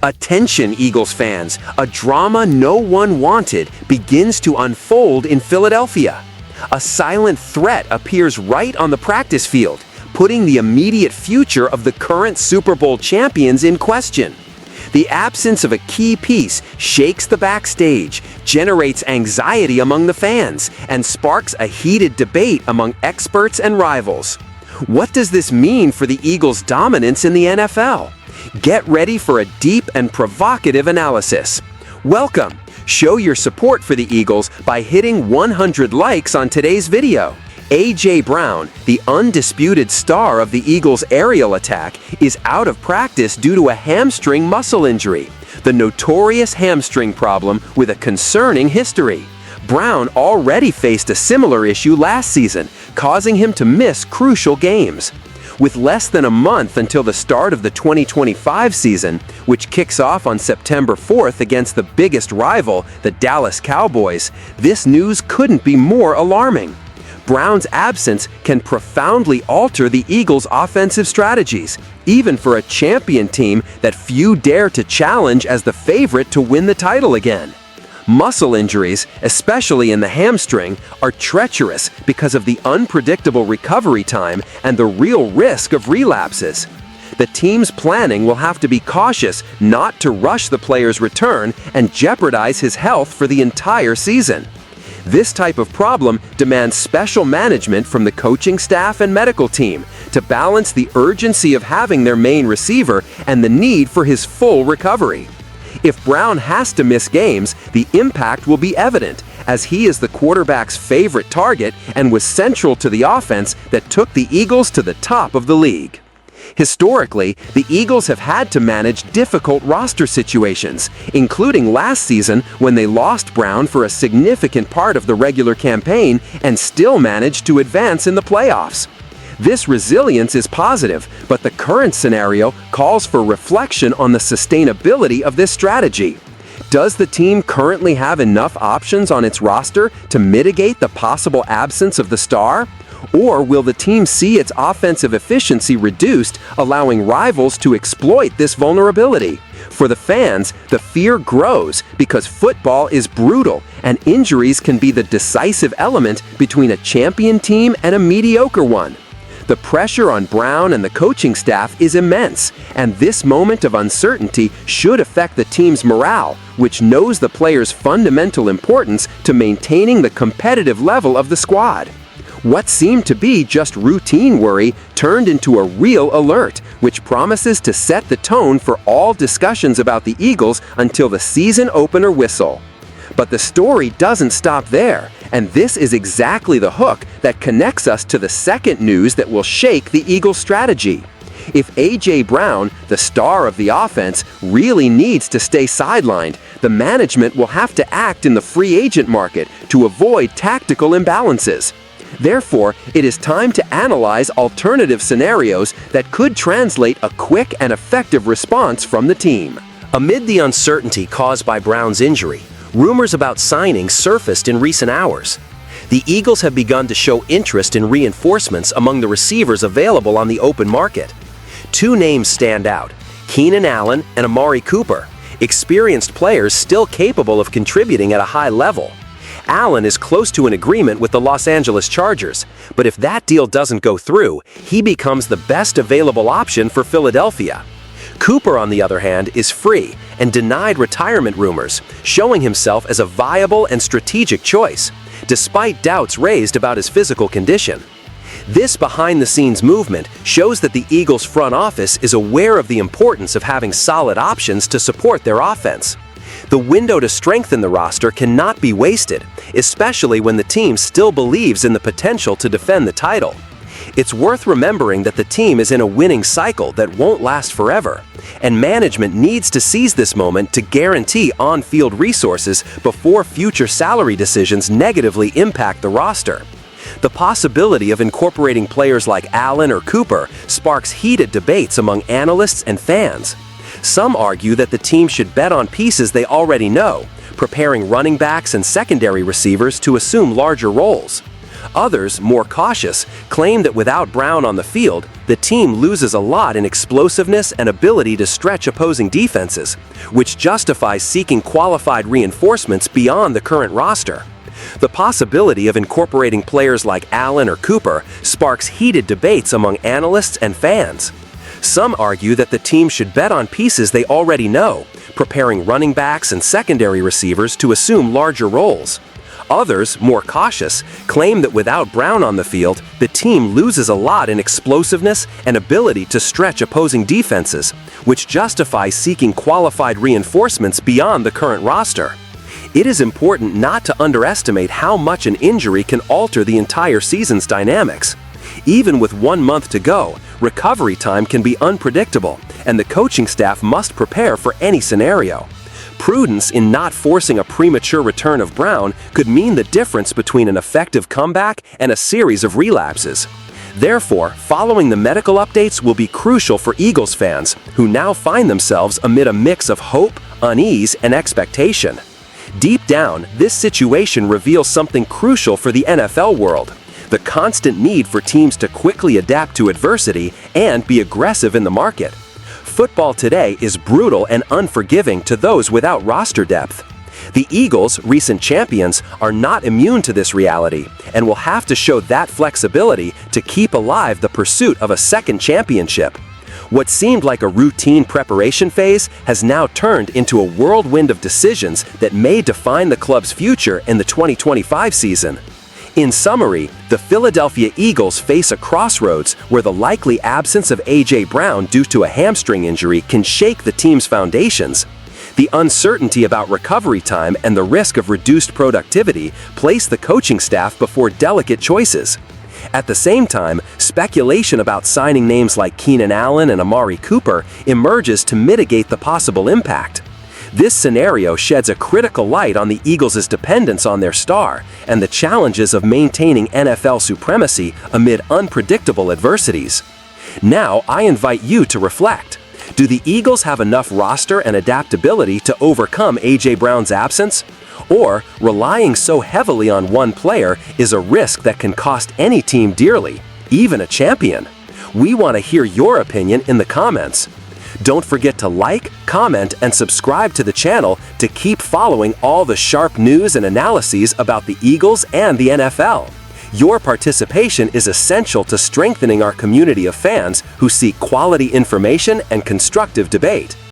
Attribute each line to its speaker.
Speaker 1: Attention, Eagles fans, a drama no one wanted begins to unfold in Philadelphia. A silent threat appears right on the practice field, putting the immediate future of the current Super Bowl champions in question. The absence of a key piece shakes the backstage, generates anxiety among the fans, and sparks a heated debate among experts and rivals. What does this mean for the Eagles' dominance in the NFL? Get ready for a deep and provocative analysis. Welcome! Show your support for the Eagles by hitting 100 likes on today's video. A.J. Brown, the undisputed star of the Eagles' aerial attack, is out of practice due to a hamstring muscle injury, the notorious hamstring problem with a concerning history. Brown already faced a similar issue last season, causing him to miss crucial games. With less than a month until the start of the 2025 season, which kicks off on September 4th against the biggest rival, the Dallas Cowboys, this news couldn't be more alarming. Brown's absence can profoundly alter the Eagles' offensive strategies, even for a champion team that few dare to challenge as the favorite to win the title again. Muscle injuries, especially in the hamstring, are treacherous because of the unpredictable recovery time and the real risk of relapses. The team's planning will have to be cautious not to rush the player's return and jeopardize his health for the entire season. This type of problem demands special management from the coaching staff and medical team to balance the urgency of having their main receiver and the need for his full recovery. If Brown has to miss games, the impact will be evident, as he is the quarterback's favorite target and was central to the offense that took the Eagles to the top of the league. Historically, the Eagles have had to manage difficult roster situations, including last season when they lost Brown for a significant part of the regular campaign and still managed to advance in the playoffs. This resilience is positive, but the current scenario calls for reflection on the sustainability of this strategy. Does the team currently have enough options on its roster to mitigate the possible absence of the star? Or will the team see its offensive efficiency reduced, allowing rivals to exploit this vulnerability? For the fans, the fear grows because football is brutal and injuries can be the decisive element between a champion team and a mediocre one. The pressure on Brown and the coaching staff is immense, and this moment of uncertainty should affect the team's morale, which knows the player's fundamental importance to maintaining the competitive level of the squad. What seemed to be just routine worry turned into a real alert, which promises to set the tone for all discussions about the Eagles until the season opener whistle. But the story doesn't stop there, and this is exactly the hook that connects us to the second news that will shake the Eagles' strategy. If A.J. Brown, the star of the offense, really needs to stay sidelined, the management will have to act in the free agent market to avoid tactical imbalances. Therefore, it is time to analyze alternative scenarios that could translate a quick and effective response from the team. Amid the uncertainty caused by Brown's injury, rumors about signings surfaced in recent hours. The Eagles have begun to show interest in reinforcements among the receivers available on the open market. Two names stand out: Keenan Allen and Amari Cooper, experienced players still capable of contributing at a high level. Allen is close to an agreement with the Los Angeles Chargers, but if that deal doesn't go through, he becomes the best available option for Philadelphia. Cooper, on the other hand, is free and denied retirement rumors, showing himself as a viable and strategic choice, despite doubts raised about his physical condition. This behind-the-scenes movement shows that the Eagles' front office is aware of the importance of having solid options to support their offense. The window to strengthen the roster cannot be wasted, especially when the team still believes in the potential to defend the title. It's worth remembering that the team is in a winning cycle that won't last forever, and management needs to seize this moment to guarantee on-field resources before future salary decisions negatively impact the roster. The possibility of incorporating players like Allen or Cooper sparks heated debates among analysts and fans. Some argue that the team should bet on pieces they already know, preparing running backs and secondary receivers to assume larger roles. Others, more cautious, claim that without Brown on the field, the team loses a lot in explosiveness and ability to stretch opposing defenses, which justifies seeking qualified reinforcements beyond the current roster. The possibility of incorporating players like Allen or Cooper sparks heated debates among analysts and fans. Some argue that the team should bet on pieces they already know, preparing running backs and secondary receivers to assume larger roles. Others, more cautious, claim that without Brown on the field, the team loses a lot in explosiveness and ability to stretch opposing defenses, which justifies seeking qualified reinforcements beyond the current roster. It is important not to underestimate how much an injury can alter the entire season's dynamics. Even with 1 month to go, recovery time can be unpredictable, and the coaching staff must prepare for any scenario. Prudence in not forcing a premature return of Brown could mean the difference between an effective comeback and a series of relapses. Therefore, following the medical updates will be crucial for Eagles fans, who now find themselves amid a mix of hope, unease, and expectation. Deep down, this situation reveals something crucial for the NFL world: the constant need for teams to quickly adapt to adversity and be aggressive in the market. Football today is brutal and unforgiving to those without roster depth. The Eagles, recent champions, are not immune to this reality and will have to show that flexibility to keep alive the pursuit of a second championship. What seemed like a routine preparation phase has now turned into a whirlwind of decisions that may define the club's future in the 2025 season. In summary, the Philadelphia Eagles face a crossroads where the likely absence of A.J. Brown due to a hamstring injury can shake the team's foundations. The uncertainty about recovery time and the risk of reduced productivity place the coaching staff before delicate choices. At the same time, speculation about signing names like Keenan Allen and Amari Cooper emerges to mitigate the possible impact. This scenario sheds a critical light on the Eagles' dependence on their star and the challenges of maintaining NFL supremacy amid unpredictable adversities. Now, I invite you to reflect. Do the Eagles have enough roster and adaptability to overcome A.J. Brown's absence? Or, relying so heavily on one player is a risk that can cost any team dearly, even a champion? We want to hear your opinion in the comments. Don't forget to like, comment, and subscribe to the channel to keep following all the sharp news and analyses about the Eagles and the NFL. Your participation is essential to strengthening our community of fans who seek quality information and constructive debate.